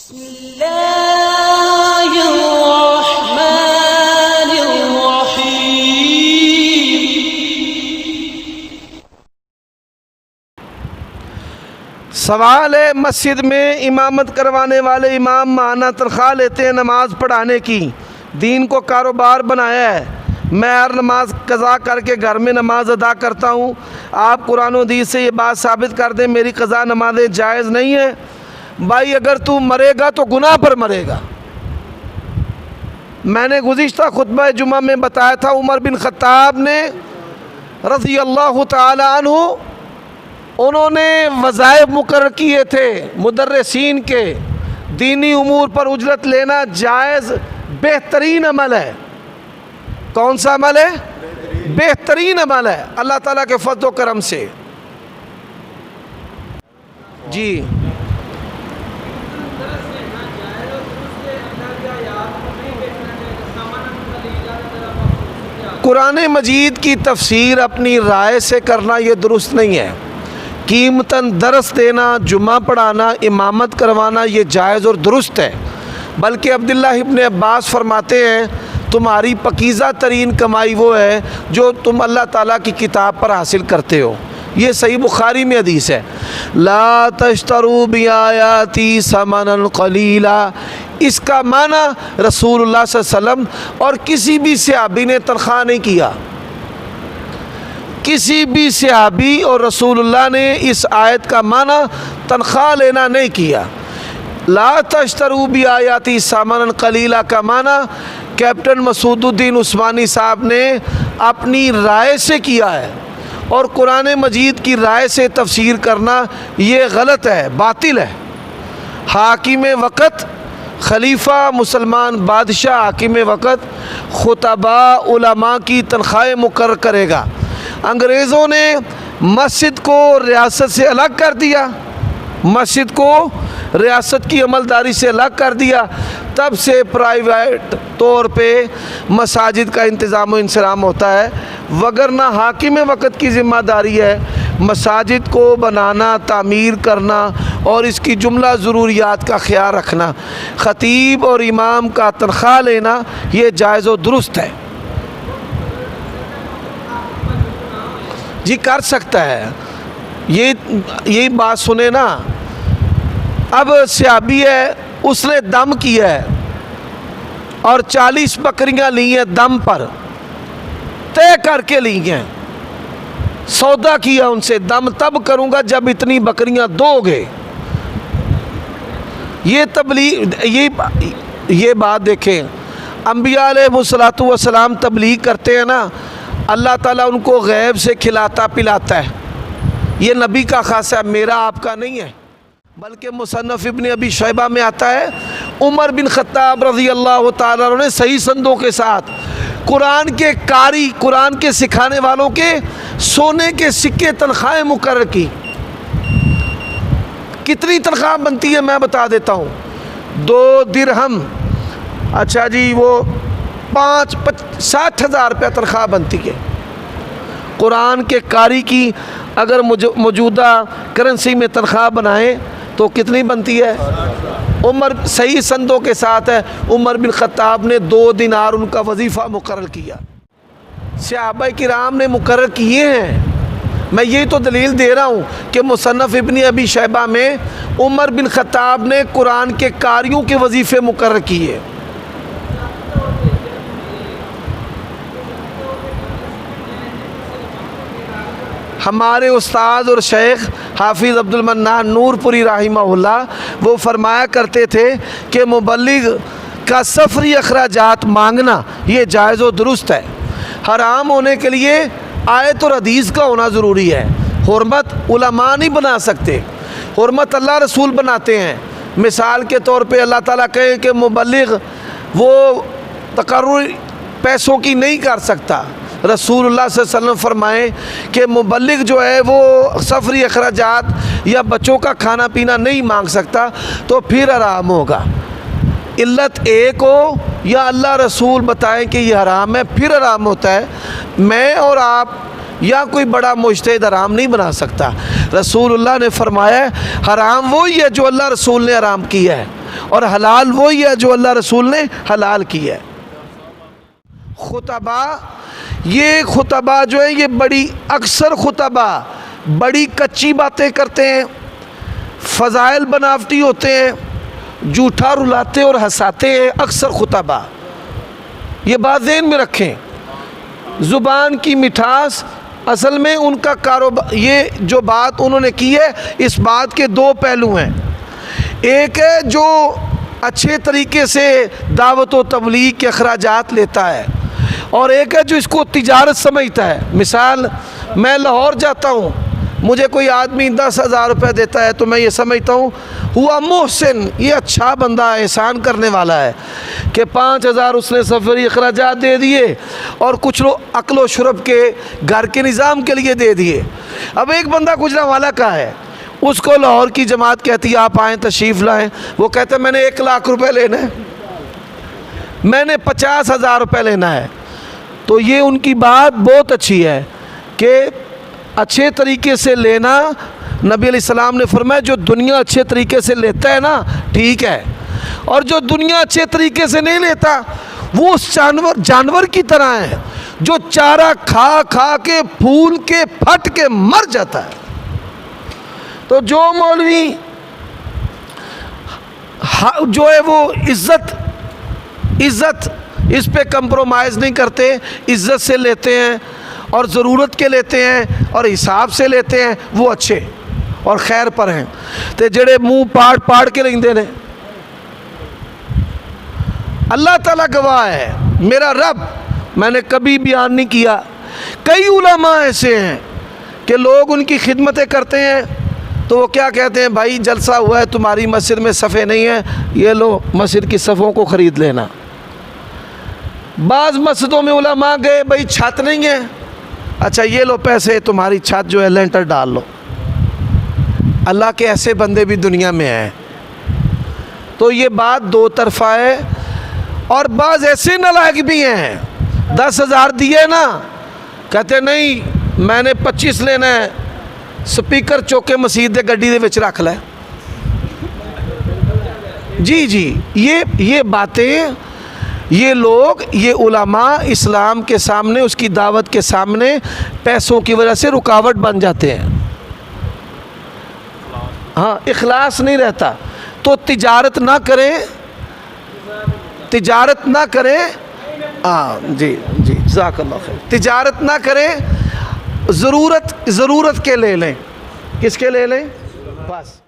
सवाल है, मस्जिद में इमामत करवाने वाले इमाम माहाना तनख्वाह लेते हैं नमाज़ पढ़ाने की, दीन को कारोबार बनाया है। मैं हर नमाज कज़ा करके घर में नमाज अदा करता हूँ। आप कुरान और हदीस से ये बात साबित कर दें मेरी कज़ा नमाज़ें जायज़ नहीं है। भाई अगर तू मरेगा तो गुनाह पर मरेगा। मैंने गुज़िश्ता खुतबा जुमा में बताया था, उमर बिन ख़त्ताब ने रज़ी अल्लाह तआला अन्हु, उन्होंने वज़ाइफ मुकर्रर किए थे मुदर्रिसीन के। दीनी उमूर पर उजरत लेना जायज़ बेहतरीन अमल है। कौन सा अमल है? बेहतरीन अमल है अल्लाह ताला के फज़ल व करम से। जी कुरान मजीद की तफसीर अपनी राय से करना ये दुरुस्त नहीं है। कीमतन दरस देना, जुमा पढ़ाना, इमामत करवाना ये जायज़ और दुरुस्त है। बल्कि अब्दुल्लाह इब्न अब्बास फरमाते हैं तुम्हारी पकीज़ा तरीन कमाई वो है जो तुम अल्लाह ताला की किताब पर हासिल करते हो। ये सही बुखारी में हदीस है, ला तश्तरू बिआयाती समनन कलीला। इसका माना रसूलुल्लाह सल्लल्लाहु अलैहि वसल्लम और किसी भी सहाबी ने तनख्वाह नहीं किया। किसी भी सहाबी और रसूलुल्लाह ने इस आयत का माना तनख्वाह लेना नहीं किया। ला तश्तरू बिआयाती समनन कलीला का माना कैप्टन मसूदुद्दीन उस्मानी साहब ने अपनी राय से किया है, और कुरान मजीद की राय से तफसीर करना ये गलत है, बातिल है। हाकिम वक़्त, खलीफा, मुसलमान बादशाह हाकिम वक़्त खुतबा उलमा की तनख्वाहें मुकर्रर करेगा। अंग्रेज़ों ने मस्जिद को रियासत से अलग कर दिया, मस्जिद को रियासत की अमलदारी से अलग कर दिया। तब से प्राइवेट तौर पे मसाजिद का इंतज़ाम व इंसराम होता है, वगरना हाकिम वक़्त की ज़िम्मेदारी है मसाजिद को बनाना, तामीर करना और इसकी जुमला ज़रूरियात का ख्याल रखना। ख़तीब और इमाम का तनख्वाह लेना ये जायज़ व दुरुस्त है। जी कर सकता है, यही बात सुने ना। अब सहाबी है, उसने दम किया है और 40 बकरियां ली हैं, दम पर तय करके ली हैं। सौदा किया उनसे, दम तब करूंगा जब इतनी बकरियां दोगे। ये तबलीग, ये बात देखें, अंबिया अलैहिमुस्सलातु वस्सलाम तबलीग करते हैं ना, अल्लाह ताला उनको गैब से खिलाता पिलाता है। ये नबी का खासा है, मेरा आपका नहीं है। बल्कि मुसन्नफ़ इब्न अबी शैबा में आता है उमर बिन ख़त्ताब रज़ी अल्लाह तआला अन्हु ने सही संदों के साथ कुरान के कारी, कुरान के सिखाने वालों के सोने के सिक्के तनख्वाहें मुकर्रर की। कितनी तनख्वाह बनती है मैं बता देता हूँ। 2 दिरहम, अच्छा जी, वो 60,000 रुपया तनख्वाह बनती है। कुरान के कारी की अगर मौजूदा करेंसी में तनख्वाह बनाएं तो कितनी बनती है? उमर, सही संदों के साथ है, उमर बिन ख़त्ताब ने 2 दिनार उनका वजीफ़ा मुकर्रर किया। सहाबा किराम ने मुकर्रर किए हैं। मैं यही तो दलील दे रहा हूँ कि मुसन्नफ़ इब्न अबी शैबा में उमर बिन ख़त्ताब ने कुरान के कारियों के वजीफ़े मुकर्रर किए। हमारे उस्ताद और शेख हाफिज़ अब्दुल मन्नान नूरपुरी राहिमहुल्लाह वो फरमाया करते थे कि मुबल्लिग का सफरी अखराजात मांगना ये जायज़ व दुरुस्त है। हराम होने के लिए आयत और हदीस का होना ज़रूरी है। हुर्मत उलमा नहीं बना सकते, हुर्मत अल्लाह रसूल बनाते हैं। मिसाल के तौर पे अल्लाह ताला कहे कि मुबल्लिग वो तकर्रुर पैसों की नहीं कर सकता, रसूलुल्लाह सल्लल्लाहु अलैहि वसल्लम फरमाएँ कि मुबल्लिग जो है वो सफरी अखराजात या बच्चों का खाना पीना नहीं मांग सकता, तो फिर हराम होगा। इल्लत एक हो या अल्लाह रसूल बताएं कि ये हराम है, फिर हराम होता है। मैं और आप या कोई बड़ा मुज्तहिद हराम नहीं बना सकता। रसूलुल्लाह ने फरमाया हराम वही है जो अल्लाह रसूल ने हराम किया है, और हलाल वही है जो अल्लाह रसूल ने हलाल किया है। खुतबा, ये खुतबा जो है ये बड़ी अक्सर खुतबा बड़ी कच्ची बातें करते हैं, फ़ज़ाइल बनावटी होते हैं, झूठा रुलाते और हंसाते हैं अक्सर खुतबा। ये बात ज़हन में रखें। ज़ुबान की मिठास असल में उनका कारोबार, ये जो बात उन्होंने की है इस बात के दो पहलू हैं। एक है जो अच्छे तरीके से दावत व तबलीग के अखराजात लेता है, और एक है जो इसको तिजारत समझता है। मिसाल, मैं लाहौर जाता हूँ, मुझे कोई आदमी 10,000 रुपये देता है तो मैं ये समझता हूँ हुआ मोहसिन, ये अच्छा बंदा है, एहसान करने वाला है कि 5,000 उसने सफ़री अखराजात दे दिए और कुछ लोग अक्ल व शुरब के घर के निज़ाम के लिए दे दिए। अब एक बंदा गुजरांवाला का है, उसको लाहौर की जमात कहती है आप आएँ तशरीफ़ लाएँ, वो कहता है मैंने 1 लाख रुपये लेना है, मैंने 50,000 रुपये लेना है। तो ये उनकी बात बहुत अच्छी है कि अच्छे तरीके से लेना। नबी अलैहिस्सलाम ने फरमाया जो दुनिया अच्छे तरीके से लेता है ना ठीक है, और जो दुनिया अच्छे तरीके से नहीं लेता वो उस जानवर की तरह है जो चारा खा खा के फूल के फट के मर जाता है। तो जो मौलवी जो है वो इज़्ज़त इस पे कंप्रोमाइज़ नहीं करते, इज़्ज़त से लेते हैं और ज़रूरत के लेते हैं और हिसाब से लेते हैं, वो अच्छे और खैर पर हैं। तो जेड़े मुँह पाड़ पाड़ के लेंदे ने, अल्लाह ताला गवाह है, मेरा रब, मैंने कभी बयान नहीं किया। कई उलमा ऐसे हैं कि लोग उनकी खिदमतें करते हैं तो वो क्या कहते हैं, भाई जलसा हुआ है तुम्हारी मस्जिद में सफ़े नहीं है, ये लो मस्जिद की सफ़ों को ख़रीद लेना। बाज़ मस्जिदों में उलमा गए, भाई छत नहीं है, अच्छा ये लो पैसे, तुम्हारी छत जो है लेंटर डाल लो। अल्लाह के ऐसे बंदे भी दुनिया में हैं। तो ये बात दो तरफ़ा है। और बाज़ ऐसे नालायक भी हैं, 10,000 दिए ना, कहते नहीं मैंने 25 लेना है, स्पीकर चौके मसीद दे गड्डी दे विच रख लै। जी ये बातें, ये लोग, ये उलमा इस्लाम के सामने, उसकी दावत के सामने पैसों की वजह से रुकावट बन जाते हैं। हाँ, इखलास नहीं रहता। तो तिजारत ना करें, तिजारत ना करें। हाँ जी जज़ाकल्लाह खैर। तिजारत ना करें, ज़रूरत के ले लें। किसके ले लें? बस।